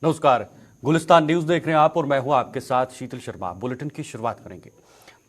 नमस्कार। गुलिस्तान न्यूज देख रहे हैं आप और मैं हूं आपके साथ शीतल शर्मा। बुलेटिन की शुरुआत करेंगे।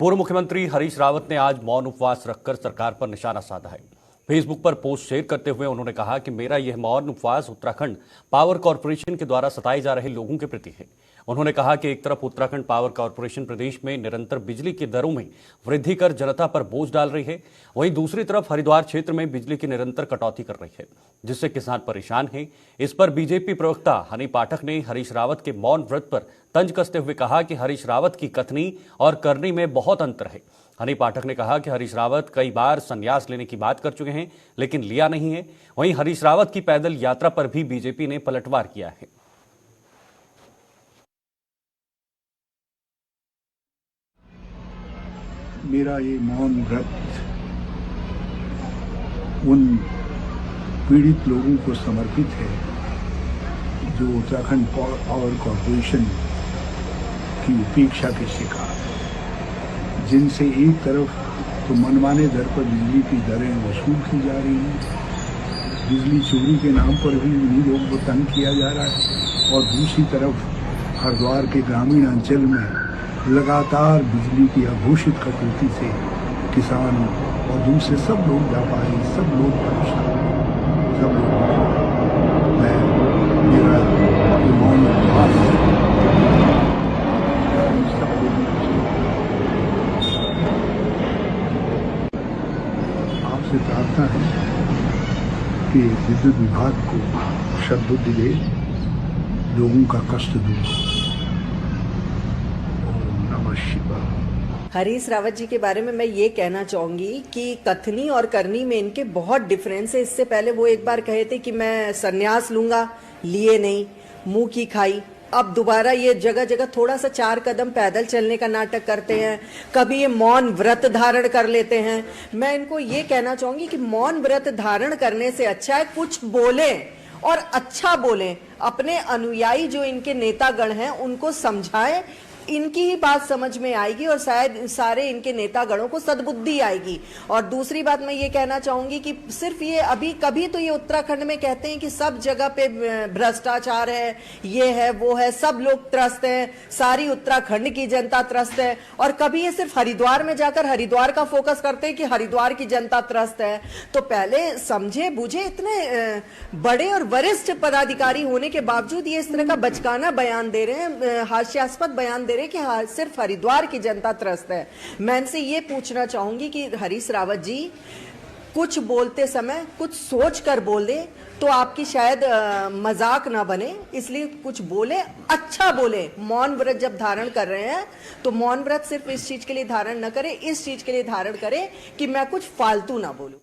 पूर्व मुख्यमंत्री हरीश रावत ने आज मौन उपवास रखकर सरकार पर निशाना साधा है। फेसबुक पर पोस्ट शेयर करते हुए उन्होंने कहा कि मेरा यह मौन उपवास उत्तराखंड पावर कॉर्पोरेशन के द्वारा सताए जा रहे लोगों के प्रति है। उन्होंने कहा कि एक तरफ उत्तराखंड पावर कॉर्पोरेशन प्रदेश में निरंतर बिजली की दरों में वृद्धि कर जनता पर बोझ डाल रही है, वहीं दूसरी तरफ हरिद्वार क्षेत्र में बिजली की निरंतर कटौती कर रही है, जिससे किसान परेशान हैं। इस पर बीजेपी प्रवक्ता हनी पाठक ने हरीश रावत के मौन व्रत पर तंज कसते हुए कहा कि हरीश रावत की कथनी और करनी में बहुत अंतर है। हनी पाठक ने कहा कि हरीश रावत कई बार संन्यास लेने की बात कर चुके हैं, लेकिन लिया नहीं है। वहीं हरीश रावत की पैदल यात्रा पर भी बीजेपी ने पलटवार किया है। मेरा ये मौन व्रत उन पीड़ित लोगों को समर्पित है जो उत्तराखंड पावर कॉर्पोरेशन की उपेक्षा के शिकार हैं, जिनसे एक तरफ तो मनमाने दर पर बिजली की दरें वसूल की जा रही हैं, बिजली चोरी के नाम पर भी उन्हीं लोगों को तंग किया जा रहा है, और दूसरी तरफ हरिद्वार के ग्रामीण अंचल में लगातार बिजली की अघोषित कटौती से किसान और दूसरे सब लोग व्यापारी सब लोग परेशान हैं, सब लोग। मैं मेरा मौन उपवास आपसे प्रार्थना है कि विद्युत विभाग को सद्बुद्धि दे, लोगों का कष्ट दूर। हरीश रावत जी के बारे में मैं ये कहना चाहूंगी कि कथनी और करनी में इनके बहुत डिफरेंस है। इससे पहले वो एक बार कहे थे कि मैं संन्यास लूंगा, लिए नहीं, मुंह की खाई। अब दोबारा ये जगह जगह थोड़ा सा 4 कदम पैदल चलने का नाटक करते हैं, कभी ये मौन व्रत धारण कर लेते हैं। मैं इनको ये कहना चाहूंगी कि मौन व्रत धारण करने से अच्छा है कुछ बोले और अच्छा बोले, अपने अनुयायी जो इनके नेतागण हैं उनको समझाएं, इनकी ही बात समझ में आएगी और शायद सारे इनके नेतागणों को सद्बुद्धि आएगी। और दूसरी बात मैं ये कहना चाहूंगी कि सिर्फ ये अभी कभी तो ये उत्तराखंड में कहते हैं कि सब जगह पे भ्रष्टाचार है, ये है वो है, सब लोग त्रस्त हैं, सारी उत्तराखंड की जनता त्रस्त है, और कभी ये सिर्फ हरिद्वार में जाकर हरिद्वार का फोकस करते हैं कि हरिद्वार की जनता त्रस्त है। तो पहले समझे बुझे, इतने बड़े और वरिष्ठ पदाधिकारी होने के बावजूद ये इस तरह का बचकाना बयान दे रहे हैं, हास्यास्पद बयान दे रहे कि हाँ सिर्फ हरिद्वार की जनता त्रस्त है। मैं इनसे ये पूछना चाहूंगी कि हरीश रावत जी कुछ बोलते समय कुछ सोच कर बोले तो आपकी शायद मजाक ना बने, इसलिए कुछ बोले, अच्छा बोले। मौन व्रत जब धारण कर रहे हैं तो मौन व्रत सिर्फ इस चीज के लिए धारण न करें, इस चीज के लिए धारण करें कि मैं कुछ फालतू ना बोलूं।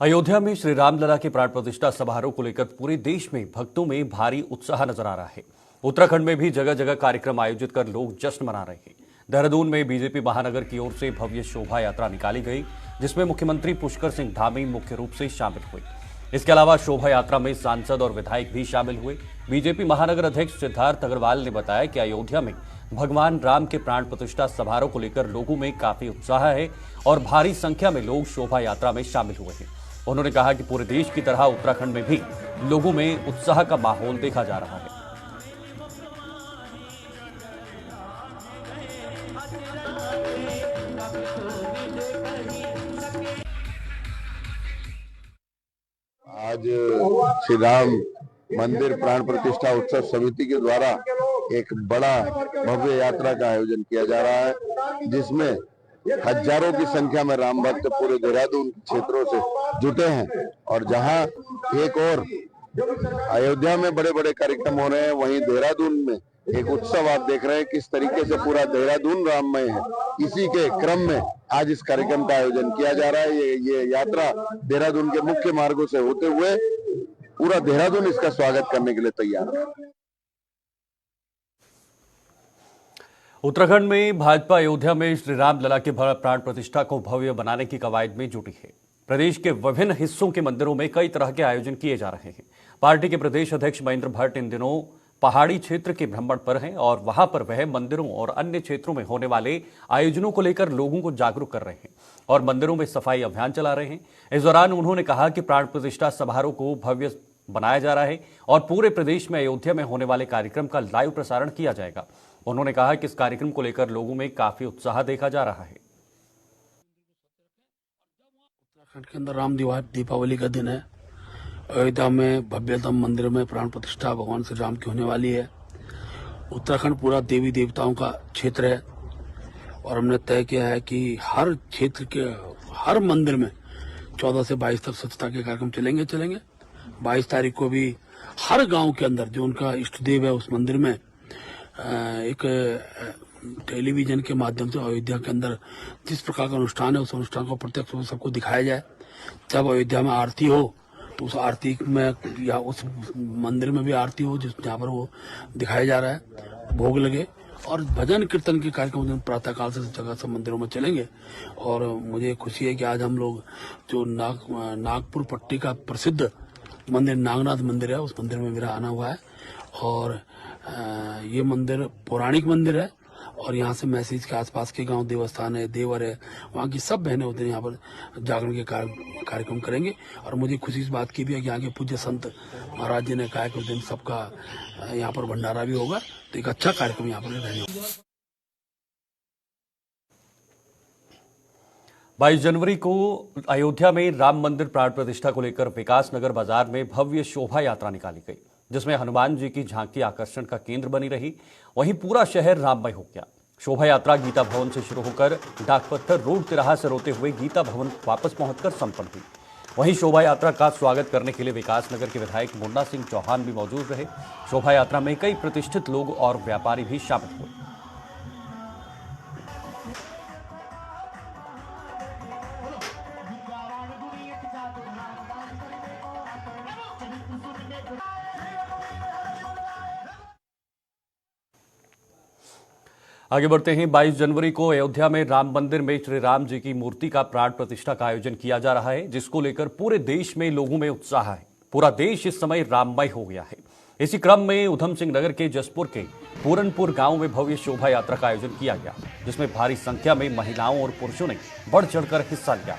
अयोध्या में श्री रामलला के प्राण प्रतिष्ठा समारोह को लेकर पूरे देश में भक्तों में भारी उत्साह नजर आ रहा है। उत्तराखंड में भी जगह जगह कार्यक्रम आयोजित कर लोग जश्न मना रहे हैं। देहरादून में बीजेपी महानगर की ओर से भव्य शोभा यात्रा निकाली गई, जिसमें मुख्यमंत्री पुष्कर सिंह धामी मुख्य रूप से शामिल हुए। इसके अलावा शोभा यात्रा में सांसद और विधायक भी शामिल हुए। बीजेपी महानगर अध्यक्ष सिद्धार्थ अग्रवाल ने बताया कि अयोध्या में भगवान राम के प्राण प्रतिष्ठा समारोह को लेकर लोगों में काफी उत्साह है और भारी संख्या में लोग शोभा यात्रा में शामिल हुए हैं। उन्होंने कहा कि पूरे देश की तरह उत्तराखंड में भी लोगों में उत्साह का माहौल देखा जा रहा है। आज श्री राम मंदिर प्राण प्रतिष्ठा उत्सव समिति के द्वारा एक बड़ा भव्य यात्रा का आयोजन किया जा रहा है, जिसमें हजारों की संख्या में राम भक्त पूरे देहरादून क्षेत्रों से जुटे हैं। और जहां एक और अयोध्या में बड़े बड़े कार्यक्रम हो रहे हैं, वहीं देहरादून में एक उत्सव आप देख रहे हैं किस तरीके से पूरा देहरादून राममय है। इसी के क्रम में आज इस कार्यक्रम का आयोजन किया जा रहा है। ये यात्रा देहरादून के मुख्य मार्गों से होते हुए पूरा देहरादून इसका स्वागत करने के लिए तैयार है। उत्तराखंड में भाजपा अयोध्या में श्री रामलला के प्राण प्रतिष्ठा को भव्य बनाने की कवायद में जुटी है। प्रदेश के विभिन्न हिस्सों के मंदिरों में कई तरह के आयोजन किए जा रहे हैं। पार्टी के प्रदेश अध्यक्ष महेंद्र भट्ट इन दिनों पहाड़ी क्षेत्र के भ्रमण पर हैं और वहां पर वह मंदिरों और अन्य क्षेत्रों में होने वाले आयोजनों को लेकर लोगों को जागरूक कर रहे हैं और मंदिरों में सफाई अभियान चला रहे हैं। इस दौरान उन्होंने कहा कि प्राण प्रतिष्ठा समारोह को भव्य बनाया जा रहा है और पूरे प्रदेश में अयोध्या में होने वाले कार्यक्रम का लाइव प्रसारण किया जाएगा। उन्होंने कहा कि इस कार्यक्रम को लेकर लोगों में काफी उत्साह देखा जा रहा है। उत्तराखंड के अंदर राम दीपावली का दिन है। अयोध्या में भव्यतम मंदिर में प्राण प्रतिष्ठा भगवान श्री राम की होने वाली है। उत्तराखंड पूरा देवी देवताओं का क्षेत्र है और हमने तय किया है कि हर क्षेत्र के हर मंदिर में 14 से 22 तक स्वच्छता के कार्यक्रम चलेंगे। 22 तारीख को भी हर गांव के अंदर जो उनका इष्ट देव है उस मंदिर में एक टेलीविजन के माध्यम से अयोध्या के अंदर जिस प्रकार का अनुष्ठान है उस अनुष्ठान को प्रत्यक्ष रूप से सबको दिखाया जाए। जब अयोध्या में आरती हो तो उस आरती में या उस मंदिर में भी आरती हो जहाँ पर वो दिखाया जा रहा है, भोग लगे और भजन कीर्तन के कार्यक्रम प्रातःकाल से जगह सब मंदिरों में चलेंगे। और मुझे खुशी है कि आज हम लोग जो नागपुर पट्टी का प्रसिद्ध मंदिर नागनाथ मंदिर है उस मंदिर में मेरा आना हुआ है और ये मंदिर पौराणिक मंदिर है और यहाँ से मैसेज के आसपास के गांव देवस्थान है, देवर है, वहाँ की सब बहनें होते हैं यहाँ पर जागरण के कार्यक्रम करेंगे। और मुझे खुशी इस बात की भी है कि यहाँ के पूज्य संत महाराज जी ने कहा कि उस दिन सबका यहाँ पर भंडारा भी होगा, तो एक अच्छा कार्यक्रम यहाँ पर रहेगा। 22 जनवरी को अयोध्या में राम मंदिर प्राण प्रतिष्ठा को लेकर विकास नगर बाजार में भव्य शोभा यात्रा निकाली गई, जिसमें हनुमान जी की झांकी आकर्षण का केंद्र बनी रही। वहीं पूरा शहर राममय हो गया। शोभा यात्रा गीता भवन से शुरू होकर डाकपत्थर रोड तिराहा से होते हुए गीता भवन वापस पहुंचकर संपन्न हुई। वहीं शोभा यात्रा का स्वागत करने के लिए विकास नगर के विधायक मुन्ना सिंह चौहान भी मौजूद रहे। शोभा यात्रा में कई प्रतिष्ठित लोग और व्यापारी भी शामिल हुए। आगे बढ़ते हैं। 22 जनवरी को अयोध्या में राम मंदिर में श्री राम जी की मूर्ति का प्राण प्रतिष्ठा का आयोजन किया जा रहा है, जिसको लेकर पूरे देश में लोगों में उत्साह है। पूरा देश इस समय राममय हो गया है। इसी क्रम में उधम सिंह नगर के जसपुर के पूरनपुर गांव में भव्य शोभा यात्रा का आयोजन किया गया, जिसमें भारी संख्या में महिलाओं और पुरुषों ने बढ़ चढ़कर हिस्सा लिया।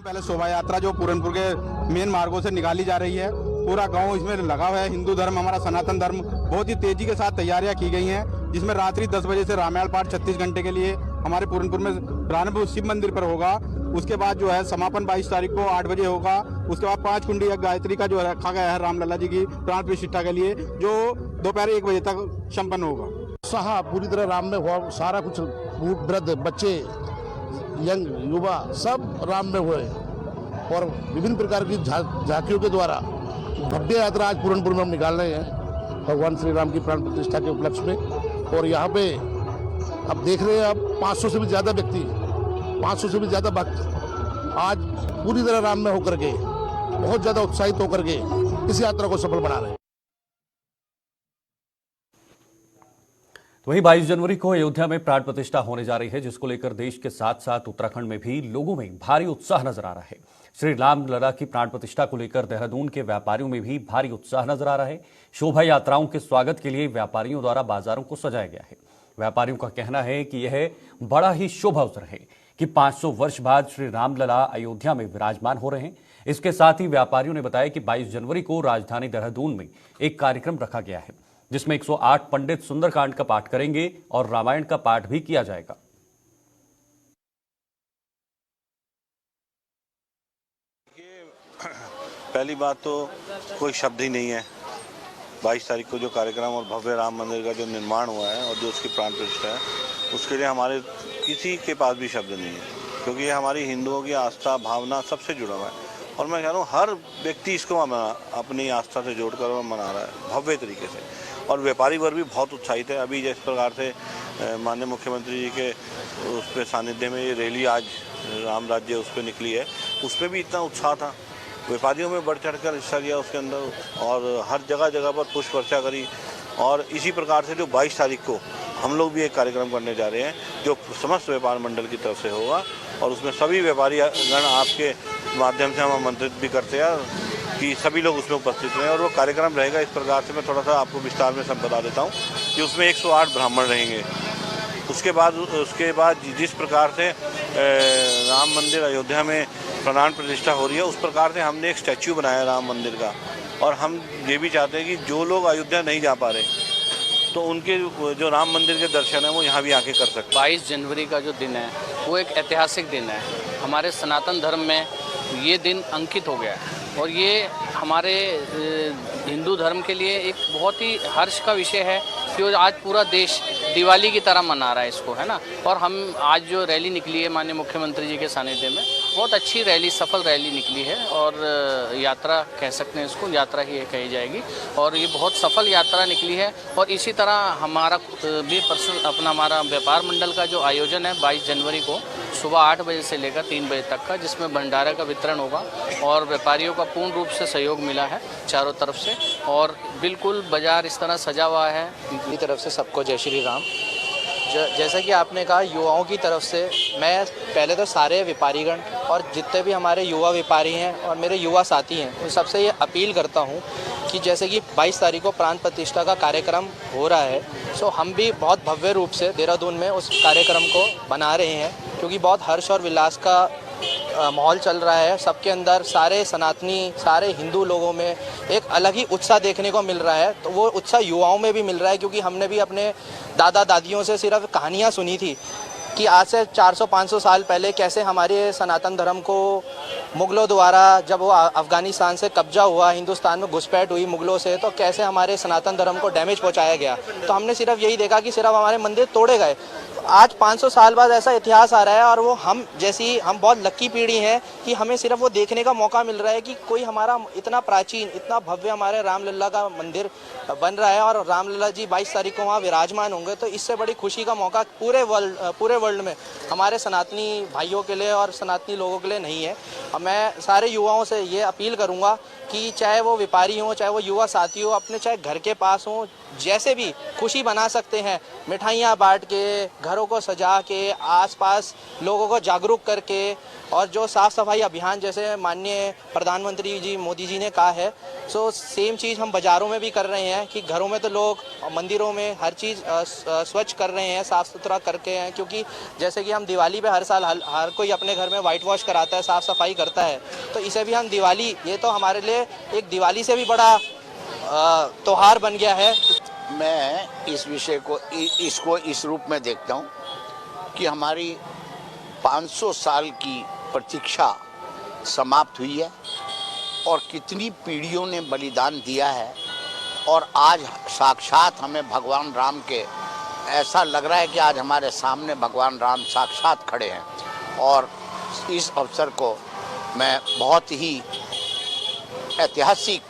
पहले शोभा यात्रा जो पूरनपुर के मेन मार्गों से निकाली जा रही है, पूरा गांव इसमें लगा हुआ है। हिंदू धर्म, हमारा सनातन धर्म, बहुत ही तेजी के साथ तैयारियां की गई हैं, जिसमें रात्रि 10 बजे से रामायण पाठ 36 घंटे के लिए हमारे पूरनपुर में प्रारंभ शिव मंदिर पर होगा। उसके बाद जो है समापन 22 तारीख को 8 बजे होगा। उसके बाद 5 कुंडी गायत्री का जो रखा गया है रामलला जी की प्राण प्रतिष्ठा के लिए, जो दोपहर 1 बजे तक संपन्न होगा। उत्साह पूरी तरह राम में हुआ, सारा कुछ वृद्ध, बच्चे, यंग, युवा सब राम में हुए और विभिन्न प्रकार की झांकियों के द्वारा भव्य यात्रा आज पूरनपुर में हम निकाल रहे हैं भगवान श्री राम की प्राण प्रतिष्ठा के उपलक्ष्य में। और यहाँ पे अब देख रहे हैं अब 500 से भी ज़्यादा व्यक्ति, 500 से भी ज़्यादा भक्त आज पूरी तरह राम में होकर के बहुत ज़्यादा उत्साहित होकर के इस यात्रा को सफल बना रहे हैं। वहीं 22 जनवरी को अयोध्या में प्राण प्रतिष्ठा होने जा रही है, जिसको लेकर देश के साथ साथ उत्तराखंड में भी लोगों में भारी उत्साह नजर आ रहा है। श्री राम लला की प्राण प्रतिष्ठा को लेकर देहरादून के व्यापारियों में भी भारी उत्साह नजर आ रहा है। शोभा यात्राओं के स्वागत के लिए व्यापारियों द्वारा बाजारों को सजाया गया है। व्यापारियों का कहना है कि यह बड़ा ही शुभ अवसर है कि 500 वर्ष बाद श्री राम लला अयोध्या में विराजमान हो रहे हैं। इसके साथ ही व्यापारियों ने बताया कि 22 जनवरी को राजधानी देहरादून में एक कार्यक्रम रखा गया है, जिसमें 108 पंडित सुंदरकांड का पाठ करेंगे और रामायण का पाठ भी किया जाएगा। पहली बात तो कोई शब्द ही नहीं है। 22 तारीख को जो कार्यक्रम और भव्य राम मंदिर का जो निर्माण हुआ है और जो उसकी प्राण प्रतिष्ठा है, उसके लिए हमारे किसी के पास भी शब्द नहीं है, क्योंकि ये हमारी हिंदुओं की आस्था भावना सबसे जुड़ा हुआ है। और मैं कह रहा हूँ हर व्यक्ति इसको अपनी आस्था से जोड़कर मना रहा है भव्य तरीके से। और व्यापारी वर्ग भी बहुत उत्साहित है। अभी जिस प्रकार से माननीय मुख्यमंत्री जी के उस पर सानिध्य में ये रैली आज राम राज्य उस पर निकली है, उसमें भी इतना उत्साह था। व्यापारियों में बढ़ चढ़कर हिस्सा लिया उसके अंदर और हर जगह जगह पर पुष्प वर्षा करी। और इसी प्रकार से जो 22 तारीख को हम लोग भी एक कार्यक्रम करने जा रहे हैं, जो समस्त व्यापार मंडल की तरफ से होगा और उसमें सभी व्यापारी गण आपके माध्यम से हम आमंत्रित भी करते हैं। कि सभी लोग उसमें उपस्थित रहें। और वो कार्यक्रम रहेगा इस प्रकार से, मैं थोड़ा सा आपको विस्तार में सब बता देता हूँ कि उसमें 108 ब्राह्मण रहेंगे। उसके बाद जिस प्रकार से राम मंदिर अयोध्या में प्राण प्रतिष्ठा हो रही है, उस प्रकार से हमने एक स्टैच्यू बनाया राम मंदिर का। और हम ये भी चाहते हैं कि जो लोग अयोध्या नहीं जा पा रहे तो उनके जो राम मंदिर के दर्शन है वो यहाँ भी आके कर सकते हैं। 22 जनवरी का जो दिन है वो एक ऐतिहासिक दिन है। हमारे सनातन धर्म में ये दिन अंकित हो गया है और ये हमारे हिंदू धर्म के लिए एक बहुत ही हर्ष का विषय है कि आज पूरा देश दिवाली की तरह मना रहा है इसको, है ना। और हम आज जो रैली निकली है माननीय मुख्यमंत्री जी के सानिध्य में, बहुत अच्छी रैली, सफल रैली निकली है और यात्रा कह सकते हैं इसको, यात्रा ही कही जाएगी। और ये बहुत सफल यात्रा निकली है। और इसी तरह हमारा भी हमारा व्यापार मंडल का जो आयोजन है 22 जनवरी को सुबह 8 बजे से लेकर 3 बजे तक का, जिसमें भंडारा का वितरण होगा और व्यापारियों का पूर्ण रूप से सहयोग मिला है चारों तरफ से। और बिल्कुल बाजार इस तरह सजा हुआ है। मेरी तरफ से सबको जय श्री राम। जैसा कि आपने कहा, युवाओं की तरफ से मैं पहले तो सारे व्यापारीगण और जितने भी हमारे युवा व्यापारी हैं और मेरे युवा साथी हैं उन सबसे ये अपील करता हूँ कि जैसे कि 22 तारीख को प्राण प्रतिष्ठा का कार्यक्रम हो रहा है, सो हम भी बहुत भव्य रूप से देहरादून में उस कार्यक्रम को बना रहे हैं, क्योंकि बहुत हर्ष और विलास का माहौल चल रहा है। सबके अंदर, सारे सनातनी, सारे हिंदू लोगों में एक अलग ही उत्साह देखने को मिल रहा है। तो वो उत्साह युवाओं में भी मिल रहा है, क्योंकि हमने भी अपने दादा दादियों से सिर्फ कहानियाँ सुनी थी कि आज से 400-500 साल पहले कैसे हमारे सनातन धर्म को मुग़लों द्वारा, जब वो अफ़गानिस्तान से कब्जा हुआ, हिंदुस्तान में घुसपैठ हुई मुग़लों से, तो कैसे हमारे सनातन धर्म को डैमेज पहुंचाया गया। तो हमने सिर्फ यही देखा कि सिर्फ हमारे मंदिर तोड़े गए। आज 500 साल बाद ऐसा इतिहास आ रहा है और वो हम बहुत लकी पीढ़ी हैं कि हमें सिर्फ वो देखने का मौका मिल रहा है कि कोई हमारा इतना प्राचीन, इतना भव्य हमारे रामलला का मंदिर बन रहा है और रामलला जी 22 तारीख को वहाँ विराजमान होंगे। तो इससे बड़ी खुशी का मौका पूरे वर्ल्ड में हमारे सनातनी भाइयों के लिए और सनातनी लोगों के लिए नहीं है। मैं सारे युवाओं से ये अपील करूँगा कि चाहे वो व्यापारी हों, चाहे वो युवा साथी हो, अपने चाहे घर के पास हों, जैसे भी खुशी बना सकते हैं, मिठाइयाँ बांट के, घरों को सजा के, आसपास लोगों को जागरूक करके, और जो साफ़ सफाई अभियान जैसे माननीय प्रधानमंत्री जी मोदी जी ने कहा है, सो सेम चीज़ हम बाज़ारों में भी कर रहे हैं कि घरों में तो लोग, मंदिरों में हर चीज़ स्वच्छ कर रहे हैं, साफ़ सुथरा करके हैं। क्योंकि जैसे कि हम दिवाली पे हर साल हर कोई अपने घर में वाइट वॉश कराता है, साफ़ सफाई करता है, तो इसे भी हम दिवाली, ये तो हमारे लिए एक दिवाली से भी बड़ा त्योहार बन गया है। मैं इस विषय को इसको इस रूप में देखता हूँ कि हमारी 500 साल की प्रतीक्षा समाप्त हुई है और कितनी पीढ़ियों ने बलिदान दिया है, और आज साक्षात हमें भगवान राम के, ऐसा लग रहा है कि आज हमारे सामने भगवान राम साक्षात खड़े हैं। और इस अवसर को मैं बहुत ही ऐतिहासिक